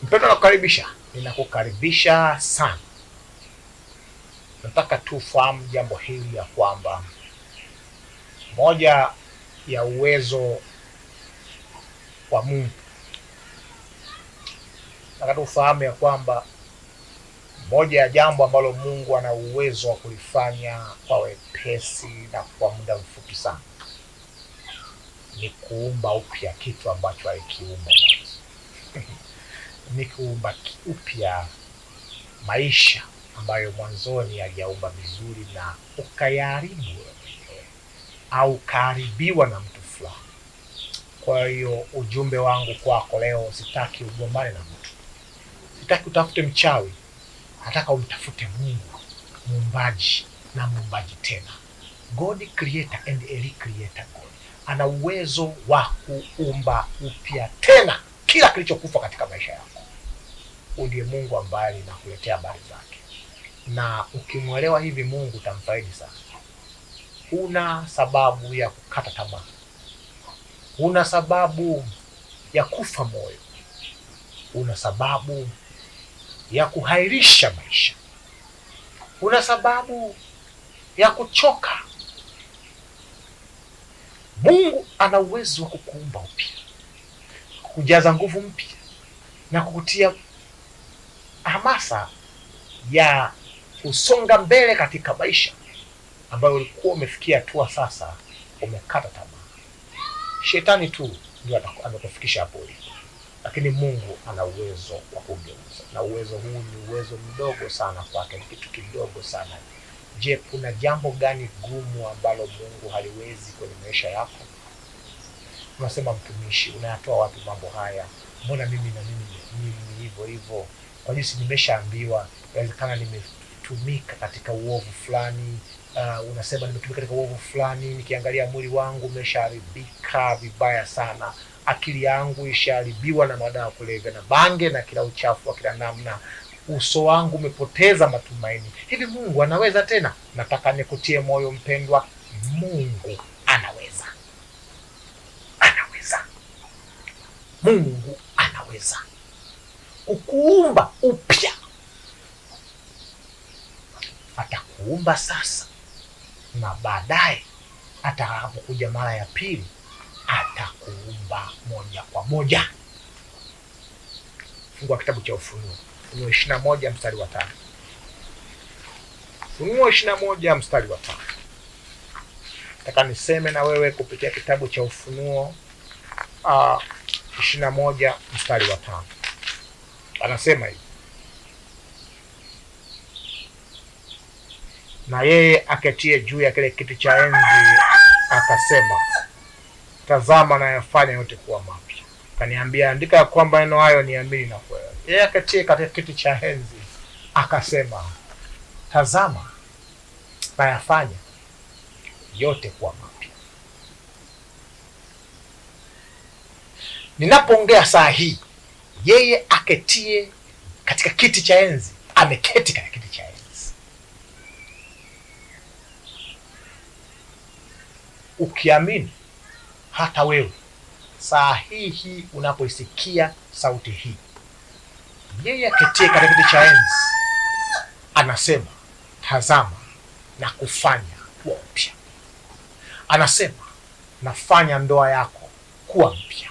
Mpendwa, nakukaribisha, ninakukaribisha sana. Nataka tufahamu jambo hili ya kwamba moja ya uwezo wa Mungu, nataka tufahamu ya kwamba moja ya jambo ambalo Mungu ana uwezo wa kulifanya kwa wepesi na kwa muda mfupi sana ni kuumba upya kitu ambacho alikiumba ni kuumba upya maisha ambayo mwanzoni aliyaumba vizuri na ukayaharibu au kaharibiwa na mtu fulani. Kwa hiyo ujumbe wangu kwako leo, sitaki ugombane na mtu, sitaki utafute mchawi, nataka umtafute Mungu muumbaji na muumbaji tena. God creator and a recreator God. Ana uwezo wa kuumba upya tena kila kilichokufa katika maisha yako. Ndiye Mungu ambaye ninakuletea habari zake, na ukimwelewa hivi Mungu utamfaidi sana. Huna sababu ya kukata tamaa, huna sababu ya kufa moyo, huna sababu ya kuhairisha maisha, huna sababu ya kuchoka. Mungu ana uwezo wa kukuumba upya, kujaza nguvu mpya na kukutia hamasa ya kusonga mbele katika maisha ambayo ulikuwa umefikia hatua sasa umekata tamaa. Shetani tu ndio amekufikisha hapo ulipo, lakini Mungu ana uwezo wa kugeuza, na uwezo huu ni uwezo mdogo sana kwake, ni kitu kidogo sana. Je, kuna jambo gani gumu ambalo Mungu haliwezi kwenye maisha yako? Unasema, mtumishi, unayatoa wapi mambo haya? Mbona mimi hivyo hivyo? Kwa jinsi nimeshaambiwa, inawezekana nimetumika katika uovu fulani. Unasema nimetumika katika uovu fulani, nikiangalia mwili wangu umeshaharibika vibaya sana, akili yangu ishaharibiwa na madawa kulevya na bange na kila uchafu wa kila namna, uso wangu umepoteza matumaini. Hivi Mungu anaweza tena? Nataka nikutie moyo mpendwa, Mungu anaweza. Anaweza. Mungu anaweza kukuumba upya. Atakuumba sasa, na baadaye atakapokuja mara ya pili atakuumba moja kwa moja. Fungua kitabu cha Ufunuo 21 mstari wa 5. Ufunuo 21 mstari wa 5. Nataka niseme na wewe kupitia kitabu cha Ufunuo 21 mstari wa 5. Anasema hivi: na yeye aketie juu ya kile kiti cha enzi akasema, tazama nayafanya yote kuwa mapya. Kaniambia, andika ya kwamba neno hayo ni amini na kweli. Yeye aketie katika kiti cha enzi akasema, tazama nayafanya yote kuwa mapya. Ninapoongea saa hii, yeye aketie katika kiti cha enzi ameketi katika kiti cha enzi. Ukiamini, hata wewe saa hii unapoisikia sauti hii, yeye aketie katika kiti cha enzi anasema, tazama na kufanya kuwa mpya. Anasema, nafanya ndoa yako kuwa mpya.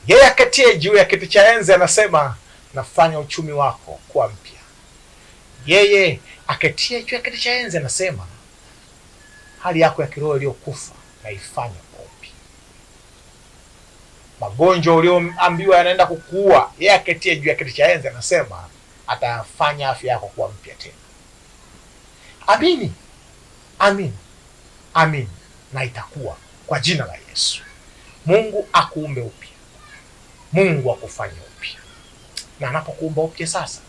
Yeye aketie juu ya kiti cha enzi anasema, nafanya uchumi wako kuwa mpya. Yeye aketie juu ya kiti cha enzi anasema, hali yako ya kiroho iliyokufa naifanya kuwa mpya. Magonjwa ulioambiwa yanaenda kukuua, yeye aketie juu ya kiti cha enzi anasema, atafanya afya yako kuwa mpya tena. Amini, amini, amini, na itakuwa kwa jina la Yesu. Mungu akuumbe upya, Mungu akufanye upya, na anapokuumba upya sasa,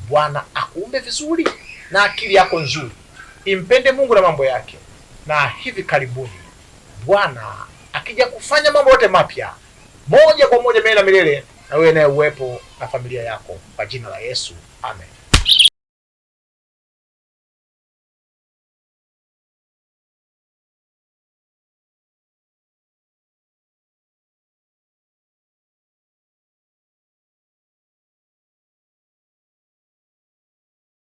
Bwana akuumbe vizuri na akili yako nzuri, impende Mungu na mambo yake, na hivi karibuni Bwana akija kufanya mambo yote mapya moja kwa moja milele na milele, na wewe naye uwepo na familia yako, kwa jina la Yesu, amen.